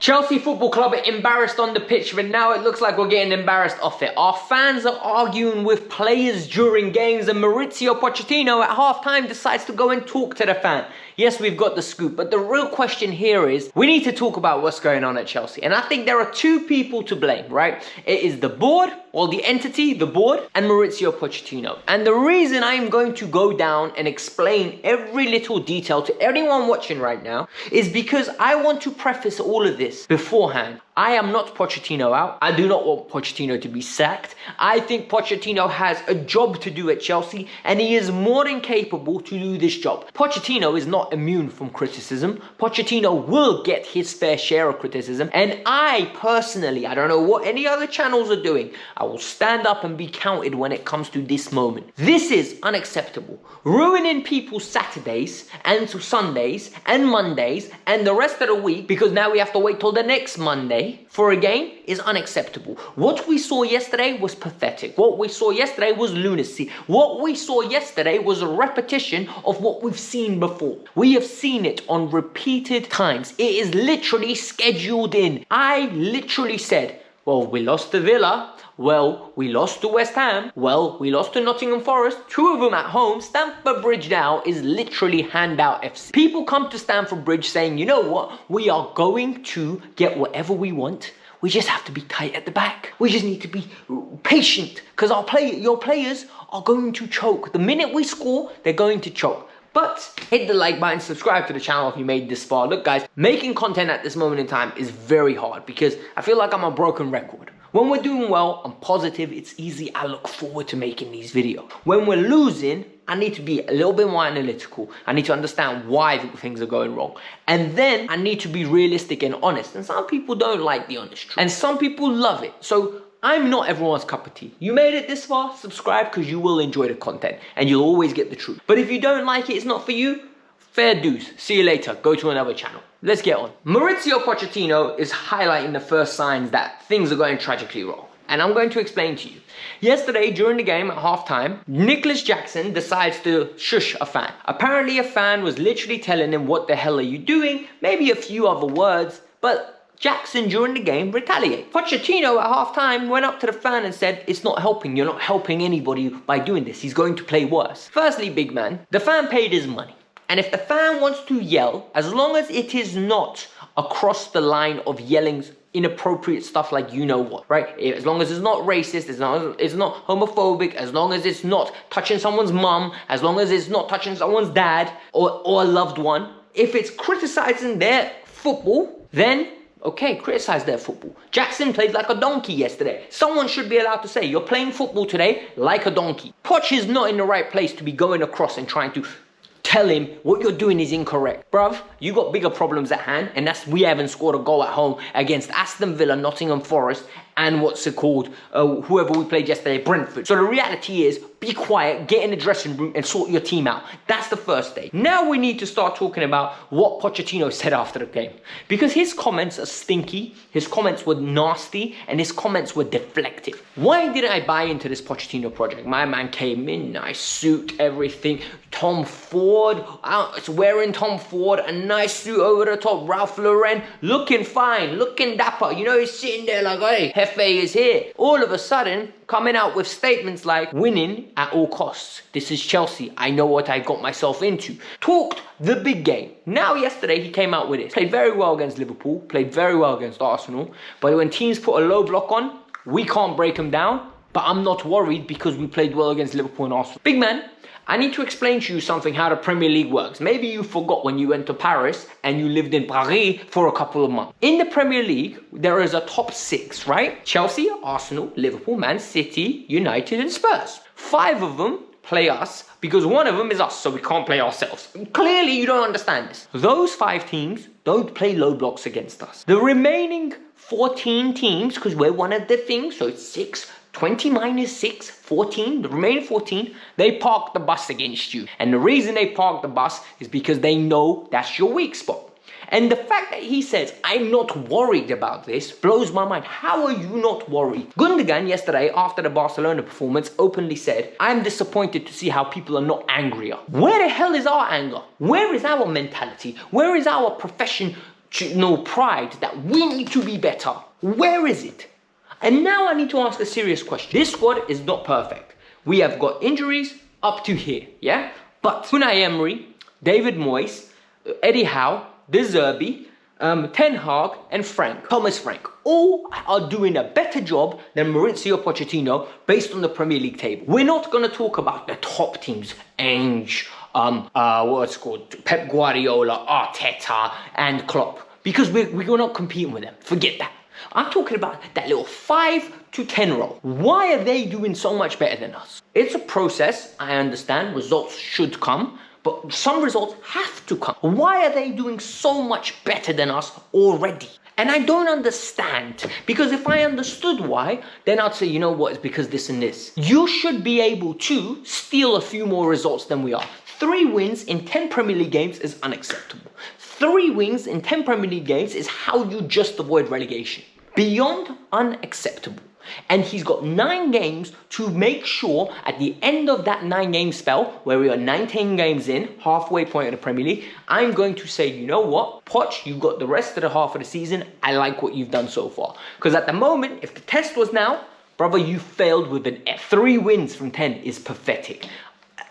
Chelsea Football Club are embarrassed on the pitch, but now it looks like we're getting embarrassed off it. Our fans are arguing with players during games, and Mauricio Pochettino at halftime decides to go and talk to the fan. Yes, we've got the scoop, but the real question here is, we need to talk about what's going on at Chelsea. And I think there are two people to blame, right? It is the board, or the entity, the board, and Mauricio Pochettino. And the reason I am going to go down and explain every little detail to anyone watching right now is because I want to preface all of this beforehand. I am not Pochettino out. I do not want Pochettino to be sacked. I think Pochettino has a job to do at Chelsea, and he is more than capable to do this job. Pochettino is not immune from criticism. Pochettino will get his fair share of criticism, and I personally, I don't know what any other channels are doing, I will stand up and be counted when it comes to this moment. This is unacceptable. Ruining people's Saturdays and Sundays and Mondays and the rest of the week because now we have to wait till the next Monday for a game is unacceptable. What we saw yesterday was pathetic. What we saw yesterday was lunacy. What we saw yesterday was a repetition of what we've seen before. We have seen it on repeated times. It is literally scheduled in. I literally said, well, we lost to Villa. Well, we lost to West Ham. Well, we lost to Nottingham Forest. Two of them at home. Stamford Bridge now is literally handout FC. People come to Stamford Bridge saying, you know what? We are going to get whatever we want. We just have to be tight at the back. We just need to be patient because your players are going to choke. The minute we score, they're going to choke. But hit the like button, subscribe to the channel if you made this far. Look guys, making content at this moment in time is very hard because I feel like I'm a broken record. When we're doing well, I'm positive, it's easy, I look forward to making these videos. When we're losing, I need to be a little bit more analytical. I need to understand why things are going wrong. And then I need to be realistic and honest. And some people don't like the honest truth. And some people love it. So I'm not everyone's cup of tea. You made it this far, subscribe because you will enjoy the content and you'll always get the truth. But if you don't like it, it's not for you, fair dues. See you later. Go to another channel. Let's get on. Mauricio Pochettino is highlighting the first signs that things are going tragically wrong. And I'm going to explain to you. Yesterday, during the game at halftime, Nicholas Jackson decides to shush a fan. Apparently, a fan was literally telling him, what the hell are you doing? Maybe a few other words, but Jackson, during the game, retaliated. Pochettino at halftime went up to the fan and said, it's not helping. You're not helping anybody by doing this. He's going to play worse. Firstly, big man, the fan paid his money. And if the fan wants to yell, as long as it is not across the line of yelling inappropriate stuff like you know what, right? As long as it's not racist, as long as it's not homophobic, as long as it's not touching someone's mum, as long as it's not touching someone's dad or a loved one, if it's criticizing their football, then okay, criticize their football. Jackson played like a donkey yesterday. Someone should be allowed to say, you're playing football today like a donkey. Poch is not in the right place to be going across and trying to tell him what you're doing is incorrect. Bruv, you got bigger problems at hand, and that's we haven't scored a goal at home against Aston Villa, Nottingham Forest, and what's it called, whoever we played yesterday, Brentford. So the reality is, be quiet, get in the dressing room and sort your team out. That's the first day. Now we need to start talking about what Pochettino said after the game. Because his comments are stinky, his comments were nasty, and his comments were deflective. Why didn't I buy into this Pochettino project? My man came in, nice suit, everything. Tom Ford, it's wearing Tom Ford, a nice suit over the top, Ralph Lauren, looking fine, looking dapper. You know, he's sitting there like, hey, Hefe is here. All of a sudden, coming out with statements like, winning at all costs. This is Chelsea. I know what I got myself into. Talked the big game. Now, yesterday, he came out with it. Played very well against Liverpool. Played very well against Arsenal. But when teams put a low block on, we can't break them down. But I'm not worried because we played well against Liverpool and Arsenal. Big man, I need to explain to you something how the Premier League works. Maybe you forgot when you went to Paris and you lived in Paris for a couple of months. In the Premier League, there is a top 6, right? Chelsea, Arsenal, Liverpool, Man City, United and Spurs. 5 of them play us because one of them is us, so we can't play ourselves. Clearly, you don't understand this. Those 5 teams don't play low blocks against us. The remaining 14 teams, because we're one of the things, so it's 6, 20 minus 6, 14, the remaining 14, they park the bus against you. And the reason they park the bus is because they know that's your weak spot. And the fact that he says, I'm not worried about this, blows my mind. How are you not worried? Gundogan yesterday, after the Barcelona performance, openly said, I'm disappointed to see how people are not angrier. Where the hell is our anger? Where is our mentality? Where is our profession pride that we need to be better. Where is it? And now I need to ask a serious question. This squad is not perfect. We have got injuries up to here, yeah? But Unai Emery, David Moyes, Eddie Howe, De Zerbi, Ten Hag and Thomas Frank, all are doing a better job than Maurizio Pochettino based on the Premier League table. We're not going to talk about the top teams, Pep Guardiola, Arteta and Klopp, because we're not competing with them. Forget that. I'm talking about that little 5 to 10 roll. Why are they doing so much better than us? It's a process, I understand, results should come, but some results have to come. Why are they doing so much better than us already? And I don't understand, because if I understood why, then I'd say, you know what, it's because this and this. You should be able to steal a few more results than we are. 3 wins in 10 Premier League games is unacceptable. 3 wins in 10 Premier League games is how you just avoid relegation. Beyond unacceptable. And he's got 9 games to make sure at the end of that 9-game spell, where we are 19 games in, halfway point of the Premier League, I'm going to say, you know what, Poch, you've got the rest of the half of the season. I like what you've done so far. Because at the moment, if the test was now, brother, you failed with an F. 3 wins from 10 is pathetic.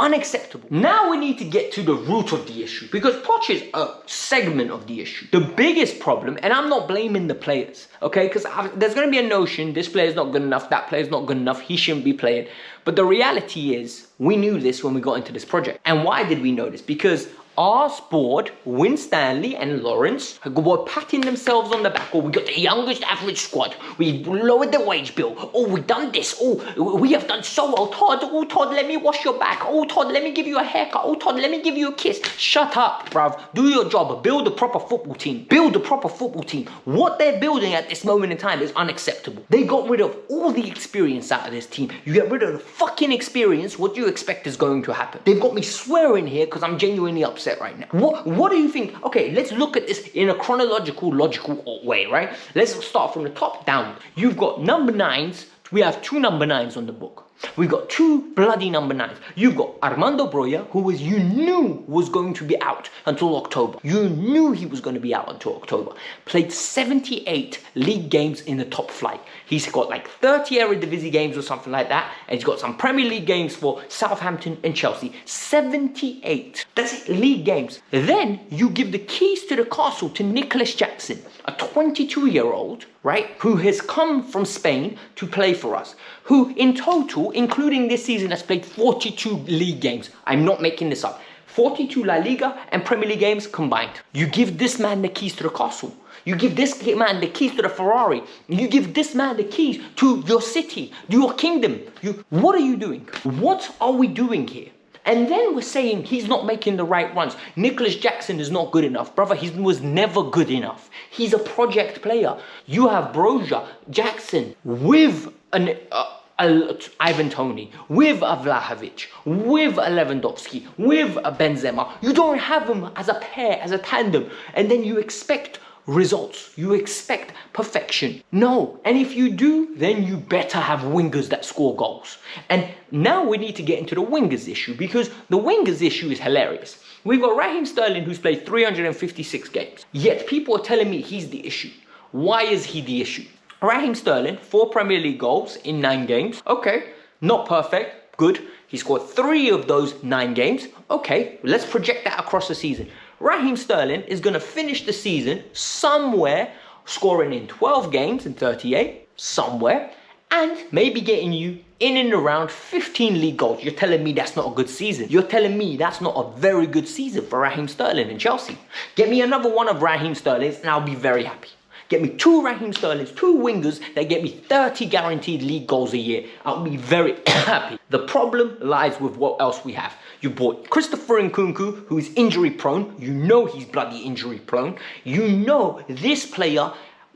Unacceptable. Now we need to get to the root of the issue, because Poch is a segment of the issue. The biggest problem, and I'm not blaming the players, okay, because there's going to be a notion, this player's not good enough, that player's not good enough, he shouldn't be playing. But the reality is, we knew this when we got into this project. And why did we know this? Because our board, Win Stanley and Lawrence, were patting themselves on the back. Oh, we got the youngest average squad. We lowered the wage bill. Oh, we done this. Oh, we have done so well. Todd, oh, Todd, let me wash your back. Oh, Todd, let me give you a haircut. Oh, Todd, let me give you a kiss. Shut up, bruv. Do your job. Build a proper football team. Build a proper football team. What they're building at this moment in time is unacceptable. They got rid of all the experience out of this team. You get rid of the fucking experience, what do you expect is going to happen? They've got me swearing here because I'm genuinely upset right now. What do you think? Okay, let's look at this in a chronological, logical way, right? Let's start from the top down. You've got number 9s. We have 2 number 9s on the book. We've got 2 bloody number 9s. You've got Armando Broja, who you knew was going to be out until October. You knew he was going to be out until October. Played 78 league games in the top flight. He's got like 30 Eredivisie games or something like that. And he's got some Premier League games for Southampton and Chelsea. 78. That's it, league games. Then you give the keys to the castle to Nicholas Jackson, a 22-year-old, right, who has come from Spain to play for us, who in total, including this season, has played 42 league games. I'm not making this up. 42 La Liga and Premier League games combined. You give this man the keys to the castle. You give this man the keys to the Ferrari. You give this man the keys to your city, your kingdom. What are you doing? What are we doing here? And then we're saying he's not making the right runs. Nicholas Jackson is not good enough. Brother, he was never good enough. He's a project player. You have Broja, Jackson, with Ivan Toney, with a Vlahovic, with a Lewandowski, with a Benzema. You don't have them as a pair, as a tandem. And then you expect results. You expect perfection. No. And if you do, then you better have wingers that score goals. And now we need to get into the wingers issue, because the wingers issue is hilarious. We've got Raheem Sterling, who's played 356 games. Yet people are telling me he's the issue. Why is he the issue? Raheem Sterling, 4 Premier League goals in 9 games. Okay, not perfect. Good. He scored 3 of those 9 games. Okay, let's project that across the season. Raheem Sterling is going to finish the season somewhere scoring in 12 games in 38, somewhere, and maybe getting you in and around 15 league goals. You're telling me that's not a good season. You're telling me that's not a very good season for Raheem Sterling in Chelsea. Get me another one of Raheem Sterling's and I'll be very happy. Get me 2 Raheem Sterlings, 2 wingers that get me 30 guaranteed league goals a year. I'll be very happy. The problem lies with what else we have. You bought Christopher Nkunku, who is injury prone. You know he's bloody injury prone. You know this player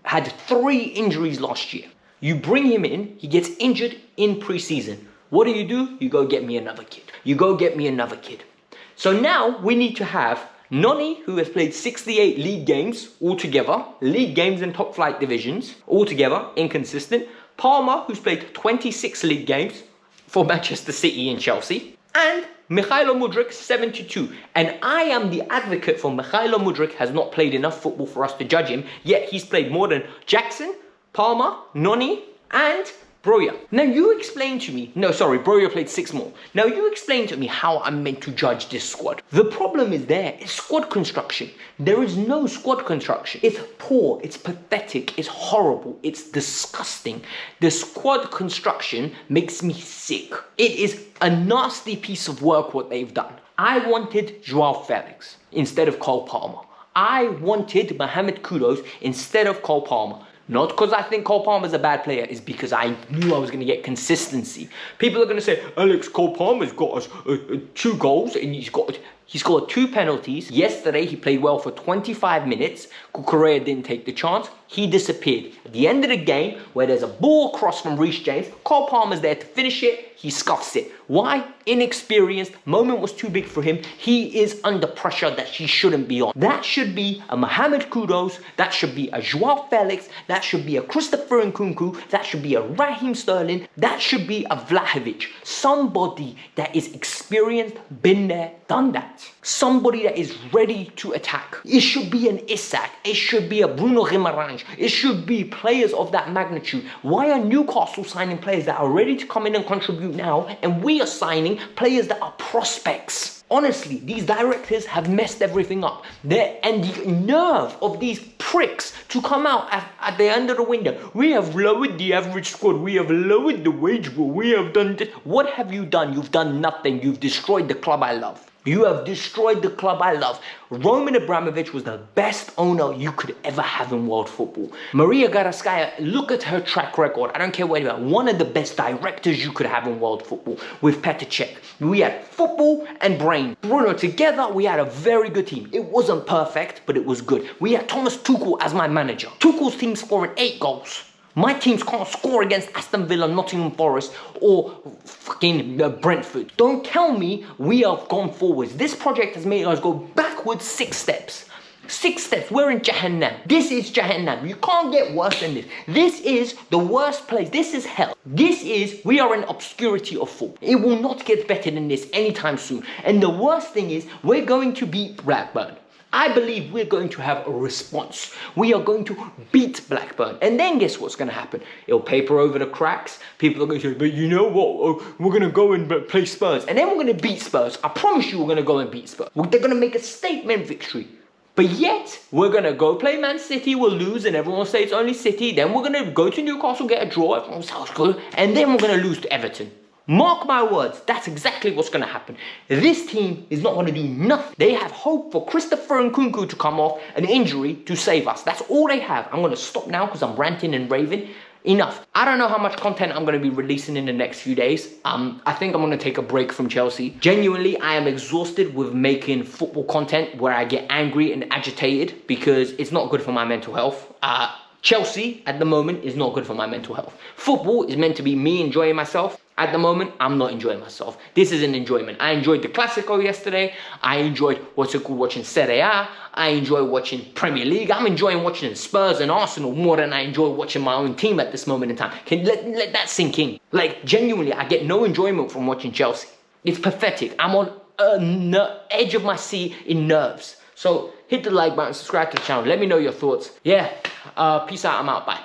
had 3 injuries last year. You bring him in, he gets injured in pre-season. What do? You go get me another kid. You go get me another kid. So now we need to have Noni, who has played 68 league games altogether, league games in top flight divisions, altogether, inconsistent. Palmer, who's played 26 league games for Manchester City and Chelsea. And Mikhailo Mudryk, 72. And I am the advocate for Mikhailo Mudryk has not played enough football for us to judge him, yet he's played more than Jackson, Palmer, Noni, and Broja. Now you explain to me, no sorry, Broja played 6 more. Now you explain to me how I'm meant to judge this squad. The problem is it's squad construction. There is no squad construction. It's poor, it's pathetic, it's horrible, it's disgusting. The squad construction makes me sick. It is a nasty piece of work what they've done. I wanted Joao Felix instead of Cole Palmer. I wanted Mohamed Kudus instead of Cole Palmer. Not because I think Cole Palmer's a bad player, it's because I knew I was going to get consistency. People are going to say, Alex, Cole Palmer's got us 2 goals and he scored 2 penalties. Yesterday, he played well for 25 minutes. Cucurella didn't take the chance. He disappeared. At the end of the game, where there's a ball cross from Reece James, Cole Palmer's there to finish it. He scuffs it. Why? Inexperienced. Moment was too big for him. He is under pressure that he shouldn't be on. That should be a Mohamed Kudus. That should be a Joao Felix. That should be a Christopher Nkunku. That should be a Raheem Sterling. That should be a Vlahovic. Somebody that is experienced, been there, done that. Somebody that is ready to attack. It should be an Isak. It should be a Bruno Guimaraes. It should be players of that magnitude. Why are Newcastle signing players that are ready to come in and contribute now, and we are signing players that are prospects? Honestly, these directors have messed everything up. And the nerve of these pricks to come out at the end of the window. We have lowered the average squad. We have lowered the wage bill. We have done this. What have you done? You've done nothing. You've destroyed the club I love. You have destroyed the club I love. Roman Abramovich was the best owner you could ever have in world football. Maria Garaskaya, look at her track record. I don't care what about. One of the best directors you could have in world football with Petr Cech. We had football and brain. Bruno, together we had a very good team. It wasn't perfect, but it was good. We had Thomas Tuchel as my manager. Tuchel's team scoring 8 goals. My teams can't score against Aston Villa, Nottingham Forest, or fucking Brentford. Don't tell me we have gone forwards. This project has made us go backwards 6 steps. 6 steps. We're in Jahannam. This is Jahannam. You can't get worse than this. This is the worst place. This is hell. We are in obscurity of football. It will not get better than this anytime soon. And the worst thing is, we're going to beat Blackburn. I believe we're going to have a response. We are going to beat Blackburn. And then guess what's going to happen? It'll paper over the cracks. People are going to say, but you know what? We're going to go and play Spurs. And then we're going to beat Spurs. I promise you we're going to go and beat Spurs. They're going to make a statement victory. But yet, we're going to go play Man City, we'll lose, and everyone will say it's only City. Then we're going to go to Newcastle, get a draw, everyone will say it's good. And then we're going to lose to Everton. Mark my words, that's exactly what's going to happen. This team is not going to do nothing. They have hope for Christopher Nkunku to come off an injury to save us. That's all they have. I'm going to stop now because I'm ranting and raving. Enough. I don't know how much content I'm going to be releasing in the next few days. I think I'm going to take a break from Chelsea. Genuinely, I am exhausted with making football content where I get angry and agitated because it's not good for my mental health. Chelsea, at the moment, is not good for my mental health. Football is meant to be me enjoying myself. At the moment, I'm not enjoying myself. This is an enjoyment. I enjoyed the Classico yesterday. I enjoyed watching Serie A. I enjoy watching Premier League. I'm enjoying watching Spurs and Arsenal more than I enjoy watching my own team at this moment in time. Can let that sink in. Like, genuinely, I get no enjoyment from watching Chelsea. It's pathetic. I'm on the edge of my seat in nerves. So hit the like button, subscribe to the channel. Let me know your thoughts. Yeah, peace out. I'm out. Bye.